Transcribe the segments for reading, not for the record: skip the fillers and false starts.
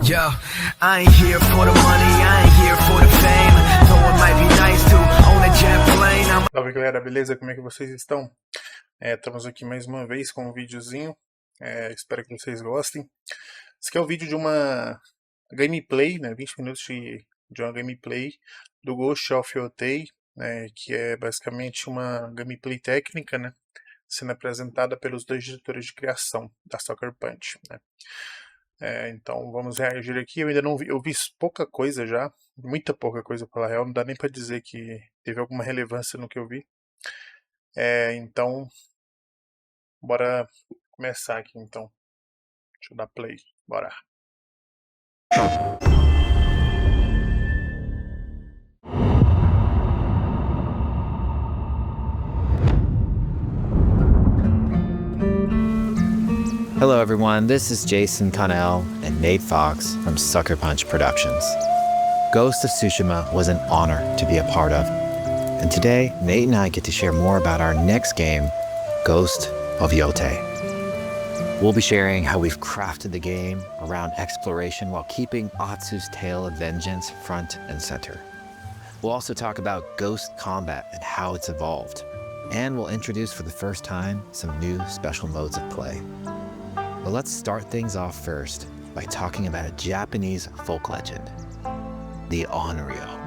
Yo, I ain't here for the money, I ain't here for the fame. Though it might be nice to own a jet plane. Salve galera, beleza? Como é que vocês estão? Estamos aqui mais uma vez com um videozinho. Espero que vocês gostem. Esse aqui é o vídeo de uma gameplay, né? 20 minutos de uma gameplay do Ghost of Yotei, né? Que é basicamente uma gameplay técnica, né? Sendo apresentada pelos dois diretores de criação da Sucker Punch, né? Então vamos reagir aqui. Eu ainda não vi, eu vi pouca coisa já, muita pouca coisa pela real, não dá nem pra dizer que teve alguma relevância no que eu vi. Então, bora começar aqui então. Deixa eu dar play, bora. Hello everyone, this is Jason Connell and Nate Fox from Sucker Punch Productions. Ghost of Tsushima was an honor to be a part of, and today Nate and I get to share more about our next game, Ghost of Yotei. We'll be sharing how we've crafted the game around exploration while keeping Atsu's tale of vengeance front and center. We'll also talk about Ghost combat and how it's evolved, and we'll introduce for the first time some new special modes of play. But let's start things off first by talking about a Japanese folk legend, the Onryo.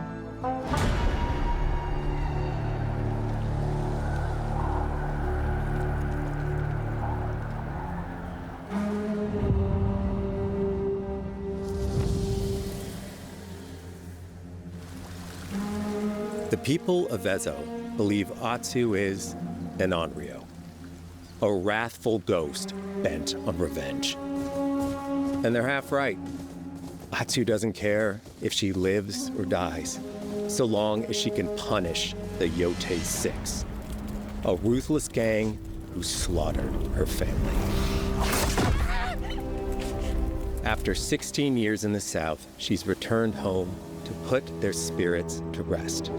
The people of Ezo believe Atsu is an Onryo, a wrathful ghost bent on revenge. And they're half right. Atsu doesn't care if she lives or dies, so long as she can punish the Yotei 6, a ruthless gang who slaughtered her family. After 16 years in the south, she's returned home to put their spirits to rest.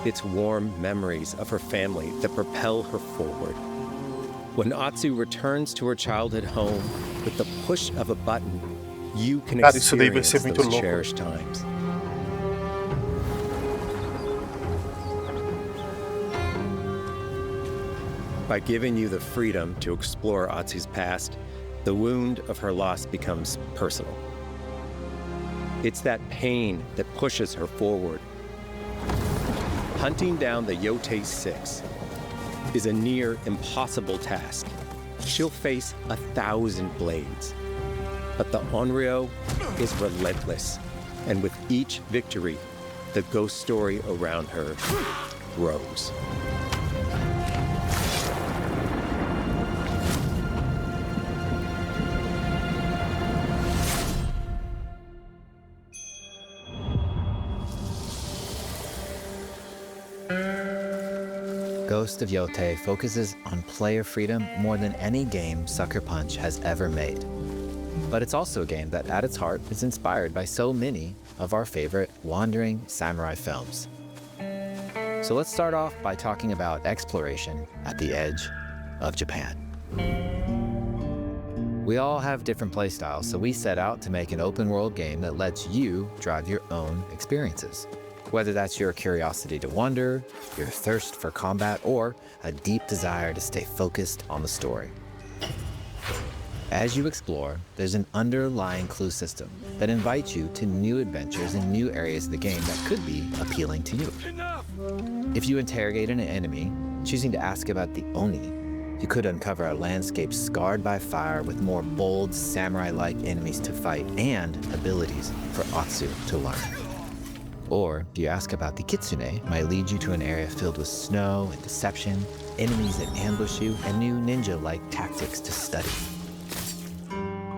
It's warm memories of her family that propel her forward. When Atsu returns to her childhood home, with the push of a button, you can experience those cherished times. By giving you the freedom to explore Atsu's past, the wound of her loss becomes personal. It's that pain that pushes her forward. Hunting down the Yotei 6 is a near impossible task. She'll face 1,000 blades. But the Onryo is relentless, and with each victory, the ghost story around her grows. Ghost of Yotei focuses on player freedom more than any game Sucker Punch has ever made. But it's also a game that at its heart is inspired by so many of our favorite wandering samurai films. So let's start off by talking about exploration at the edge of Japan. We all have different playstyles, so we set out to make an open world game that lets you drive your own experiences. Whether that's your curiosity to wander, your thirst for combat, or a deep desire to stay focused on the story. As you explore, there's an underlying clue system that invites you to new adventures in new areas of the game that could be appealing to you. If you interrogate an enemy, choosing to ask about the Oni, you could uncover a landscape scarred by fire with more bold, samurai-like enemies to fight and abilities for Atsu to learn. Or, if you ask about the Kitsune, might lead you to an area filled with snow and deception, enemies that ambush you, and new ninja-like tactics to study.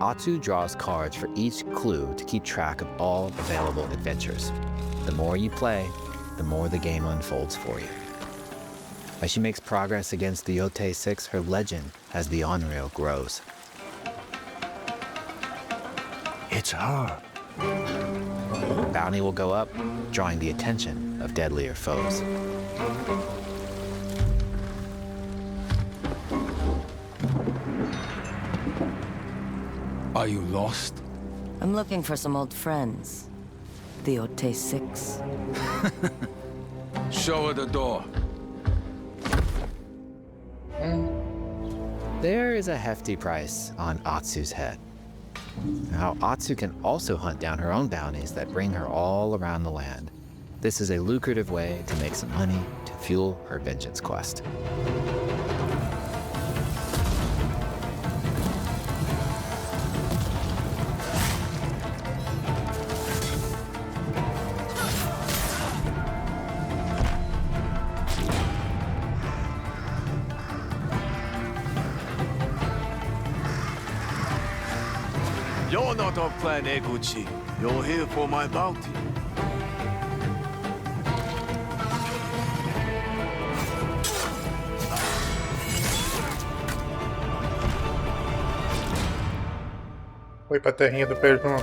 Atsu draws cards for each clue to keep track of all available adventures. The more you play, the more the game unfolds for you. As she makes progress against the Yotei 6, her legend as the Onryo grows. It's her. Bounty will go up, drawing the attention of deadlier foes. Are you lost? I'm looking for some old friends. The Yotei 6. Show her the door. There is a hefty price on Atsu's head. Now, Atsu can also hunt down her own bounties that bring her all around the land. This is a lucrative way to make some money to fuel her vengeance quest. You're not of Clan Eguchi. You're here for my bounty. Foi pra terrinha do perdão.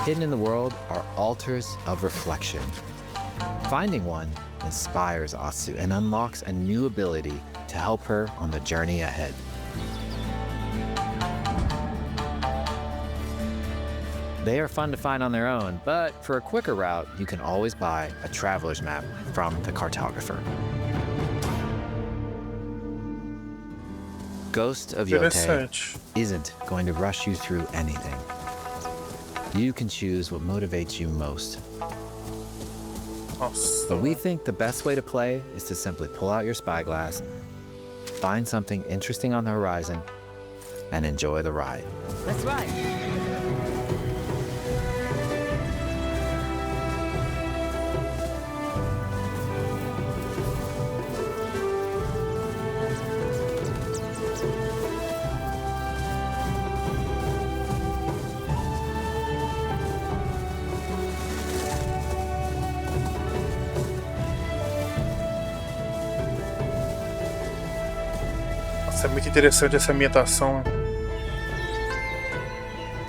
Hidden in the world are altars of reflection. Finding one inspires Atsu and unlocks a new ability to help her on the journey ahead. They are fun to find on their own, but for a quicker route, you can always buy a traveler's map from the cartographer. Ghost of Yotei Interessante. isn't going to rush you through anything. You can choose what motivates you most. Nossa. But we think the best way to play is to simply pull out your spyglass, find something interesting on the horizon, and enjoy the ride. Let's ride. Nossa, é muito interessante essa ambientação.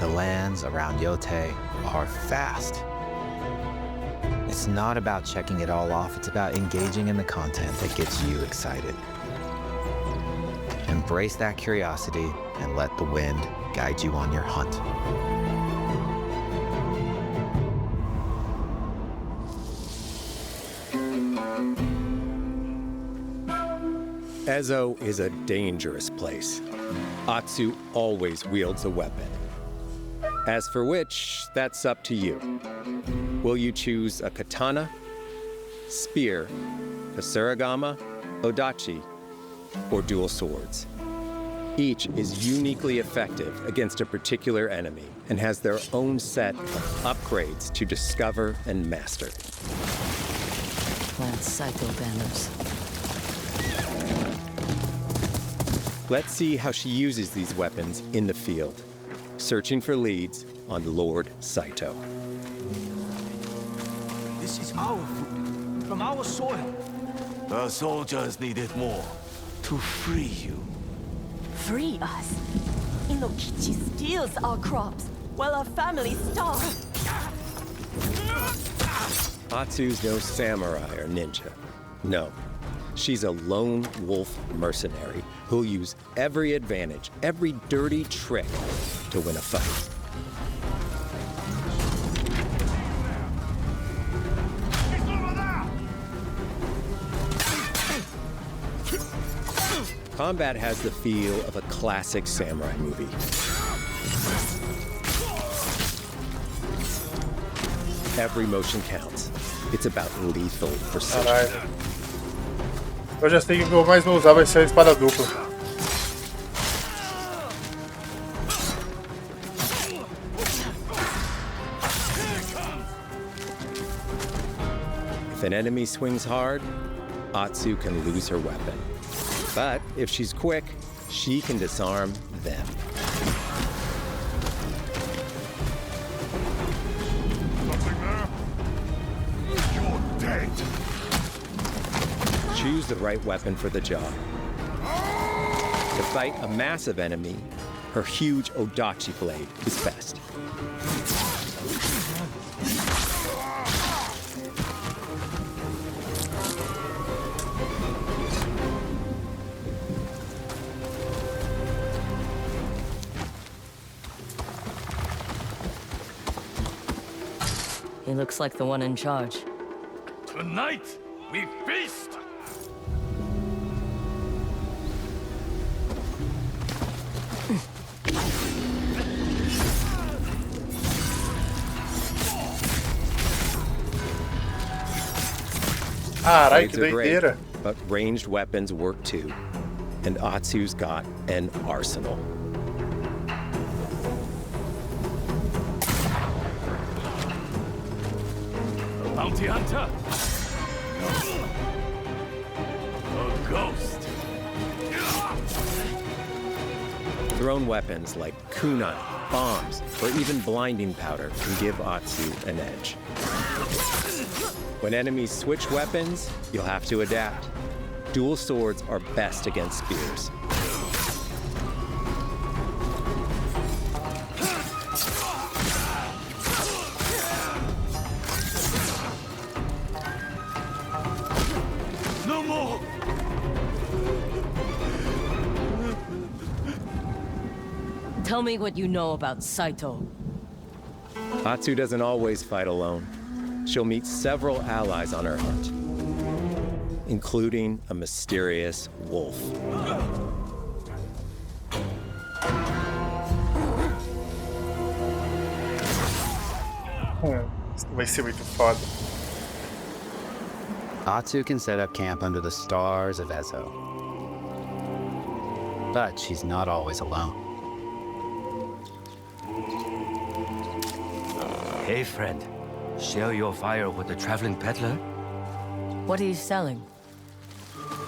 The lands around Yotei are vast. It's not about checking it all off, it's about engaging in the content that gets you excited. Embrace that curiosity and let the wind guide you on your hunt. Ezo is a dangerous place. Atsu always wields a weapon. As for which, that's up to you. Will you choose a katana, spear, a surigama, odachi, or dual swords? Each is uniquely effective against a particular enemy and has their own set of upgrades to discover and master. Plant Saito banners. Let's see how she uses these weapons in the field, searching for leads on Lord Saito. This is our food, from our soil. The soldiers need it more, to free you. Free us. Inokichi steals our crops, while our families starve. Atsu's no samurai or ninja. No, she's a lone wolf mercenary who'll use every advantage, every dirty trick to win a fight. Combat has the feel of a classic samurai movie. Every motion counts. It's about lethal precision. Caralho. Eu já sei que o que eu mais vou usar vai ser a espada dupla. If an enemy swings hard, Atsu can lose her weapon. But if she's quick, she can disarm them. Choose the right weapon for the job. To fight a massive enemy, her huge Odachi blade is best. He looks like the one in charge. Tonight, we feast! Carai, que Blades are great, doideira. but ranged weapons work too. And Atsu's got an arsenal. A bounty hunter? A ghost? Thrown weapons like kunai, bombs, or even blinding powder can give Atsu an edge. When enemies switch weapons, you'll have to adapt. Dual swords are best against spears. No more! Tell me what you know about Saito. Atsu doesn't always fight alone. She'll meet several allies on her hunt, including a mysterious wolf. Vai ser muito foda. Atsu can set up camp under the stars of Ezo. But she's not always alone. Hey, friend. Share your fire with the traveling peddler? What are you selling?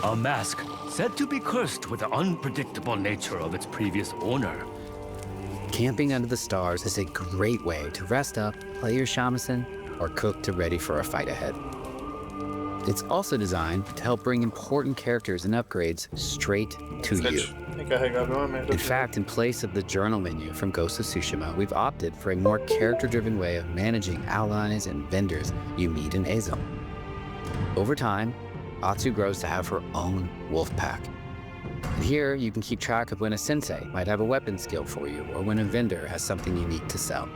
A mask said to be cursed with the unpredictable nature of its previous owner. Camping under the stars is a great way to rest up, play your shamisen, or cook to ready for a fight ahead. It's also designed to help bring important characters and upgrades straight to you. In fact, in place of the journal menu from Ghost of Tsushima, we've opted for a more character-driven way of managing allies and vendors you meet in Ezo. Over time, Atsu grows to have her own wolf pack. And here, you can keep track of when a sensei might have a weapon skill for you, or when a vendor has something unique to sell.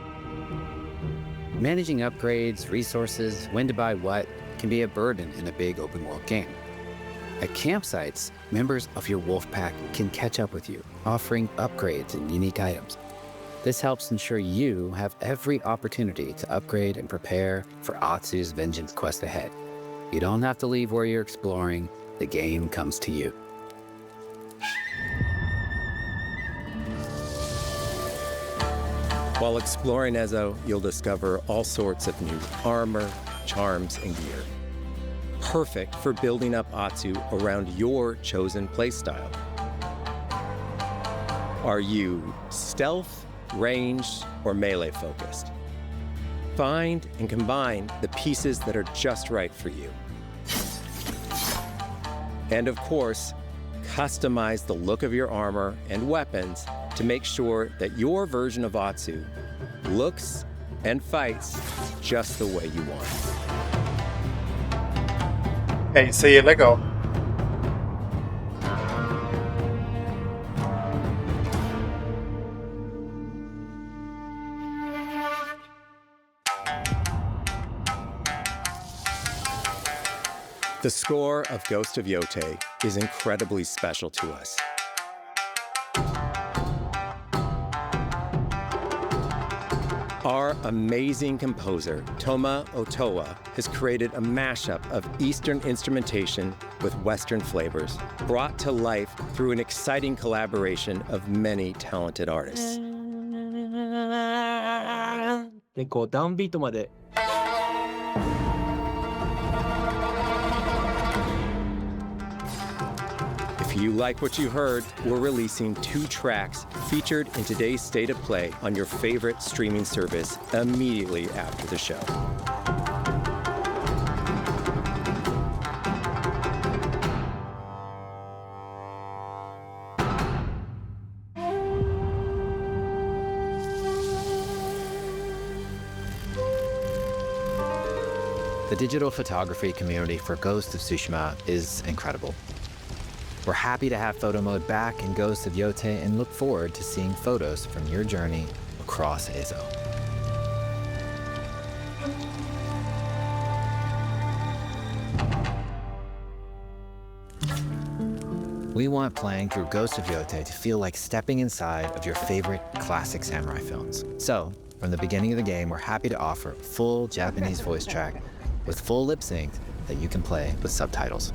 Managing upgrades, resources, when to buy what, can be a burden in a big open-world game. At campsites, members of your wolf pack can catch up with you, offering upgrades and unique items. This helps ensure you have every opportunity to upgrade and prepare for Atsu's vengeance quest ahead. You don't have to leave where you're exploring, the game comes to you. While exploring Ezo, you'll discover all sorts of new armor, charms, and gear. Perfect for building up Atsu around your chosen playstyle. Are you stealth, ranged, or melee focused? Find and combine the pieces that are just right for you. And of course, customize the look of your armor and weapons to make sure that your version of Atsu looks and fights just the way you want. É, isso aí é legal. The score of Ghost of Yotei is incredibly special to us. Our amazing composer, Toma Otoa, has created a mashup of Eastern instrumentation with Western flavors, brought to life through an exciting collaboration of many talented artists. でこうダウンビートまで If you like what you heard, we're releasing 2 tracks featured in today's State of Play on your favorite streaming service immediately after the show. The digital photography community for Ghost of Tsushima is incredible. We're happy to have photo mode back in Ghost of Yotei and look forward to seeing photos from your journey across Ezo. We want playing through Ghost of Yotei to feel like stepping inside of your favorite classic samurai films. So, from the beginning of the game, we're happy to offer a full Japanese voice track with full lip sync that you can play with subtitles.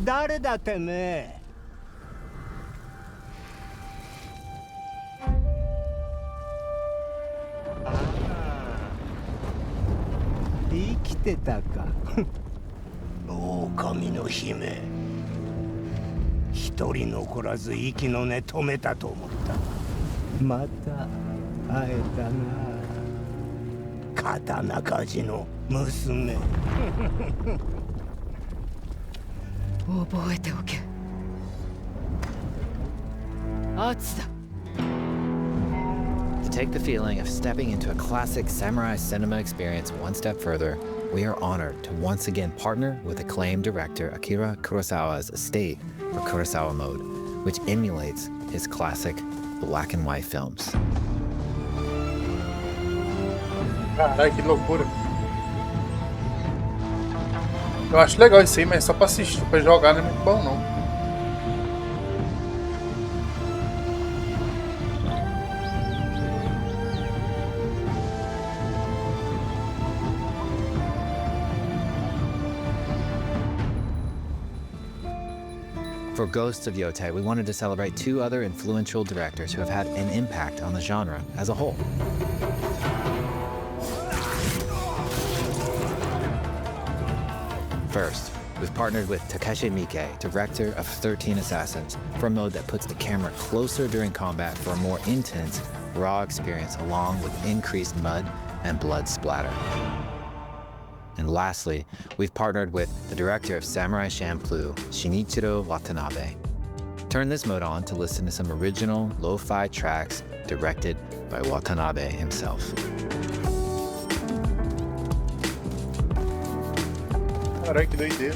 誰だてめえ。生きてたか。狼の姫。一人残らず息の根止めたと思った。また会えたな。刀鍛冶の娘。覚えておけ。圧だ。To take the feeling of stepping into a classic samurai cinema experience one step further, we are honored to once again partner with acclaimed director Akira Kurosawa's estate for Kurosawa Mode, which emulates his classic black and white films. Caralho, que loucura. Eu acho legal isso aí, mas só pra assistir, pra jogar não é muito bom não. For Ghosts of Yotei, we wanted to celebrate two other influential directors who have had an impact on the genre as a whole. First, we've partnered with Takeshi Miike, director of 13 Assassins, for a mode that puts the camera closer during combat for a more intense, raw experience along with increased mud and blood splatter. And lastly, we've partnered with the director of Samurai Champloo, Shinichiro Watanabe. Turn this mode on to listen to some original lo-fi tracks directed by Watanabe himself. Caralho, que doideira.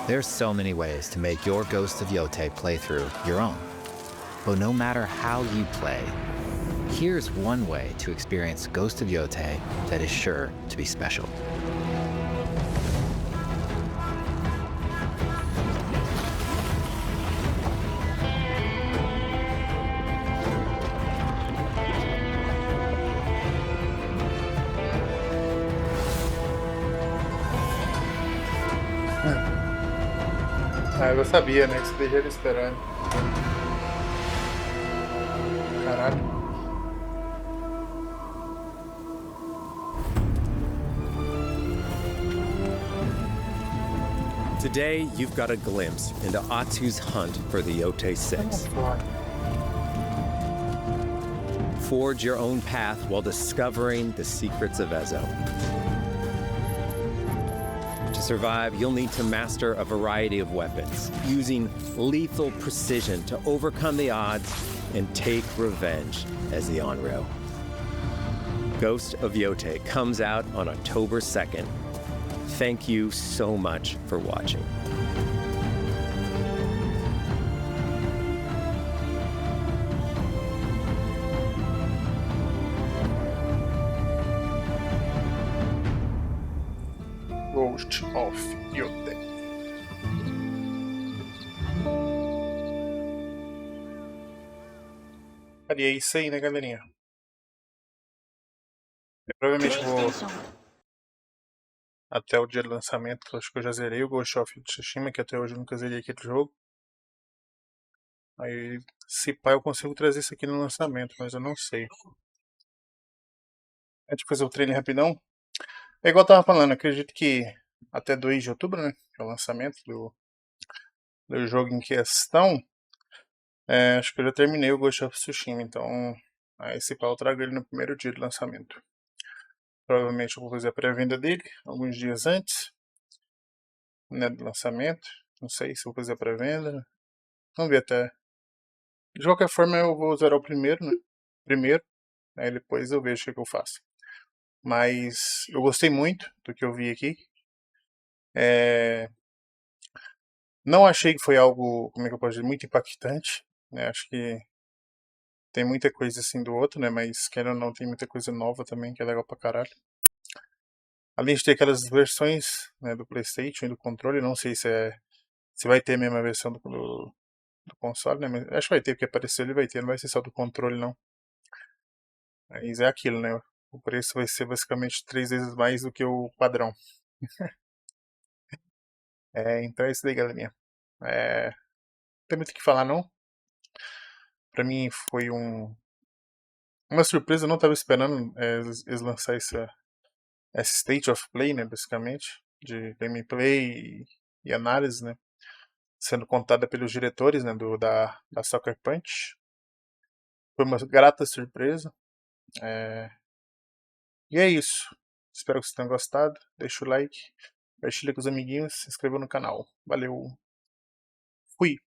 There's so many ways to make your Ghost of Yotei playthrough your own. But no matter how you play, here's one way to experience Ghost of Yotei that is sure to be special. Ah, eu sabia, né? Que você deixa ele esperando. Caralho. Today, you've got a glimpse into Atsu's hunt for the Yotei 6. Forge your own path while discovering the secrets of Ezo. To survive, you'll need to master a variety of weapons, using lethal precision to overcome the odds and take revenge as the Onryo. Ghost of Yotei comes out on October 2nd. Thank you so much for watching. Ghost of Yotei. E é isso aí, né, galerinha? Eu provavelmente vou até o dia do lançamento, que eu acho que eu já zerei o Ghost of Tsushima, que até hoje eu nunca zerei aquele jogo. Aí, se pá, eu consigo trazer isso aqui no lançamento, mas eu não sei. Deixa eu fazer o trailer rapidão. É igual eu tava falando, acredito que até 2 de outubro, né, que é o lançamento do jogo em questão. Acho que eu já terminei o Ghost of Tsushima, então aí se pá eu trago ele no primeiro dia de lançamento. Provavelmente eu vou fazer a pré-venda dele alguns dias antes, né, do lançamento. Não sei se vou fazer a pré-venda. Vamos ver até. De qualquer forma eu vou zerar o primeiro, né? Aí depois eu vejo o que eu faço. Mas eu gostei muito do que eu vi aqui. Não achei que foi algo, como é que eu posso dizer, muito impactante, né? Acho que tem muita coisa assim do outro, né? Mas querendo ou não, tem muita coisa nova também, que é legal pra caralho. Além de ter aquelas versões, né, do PlayStation e do controle, não sei se vai ter a mesma versão do console, né? Mas acho que vai ter, porque apareceu ele vai ter, não vai ser só do controle, não. Mas é aquilo, né? O preço vai ser basicamente 3 vezes mais do que o padrão. Então é isso daí, galerinha. Não tem muito o que falar, não. Pra mim foi uma surpresa, eu não tava esperando eles lançar essa State of Play, né, basicamente, de gameplay e análise, né, sendo contada pelos diretores, né, da Sucker Punch. Foi uma grata surpresa. E é isso. Espero que vocês tenham gostado. Deixa o like, compartilha com os amiguinhos, se inscreva no canal. Valeu. Fui.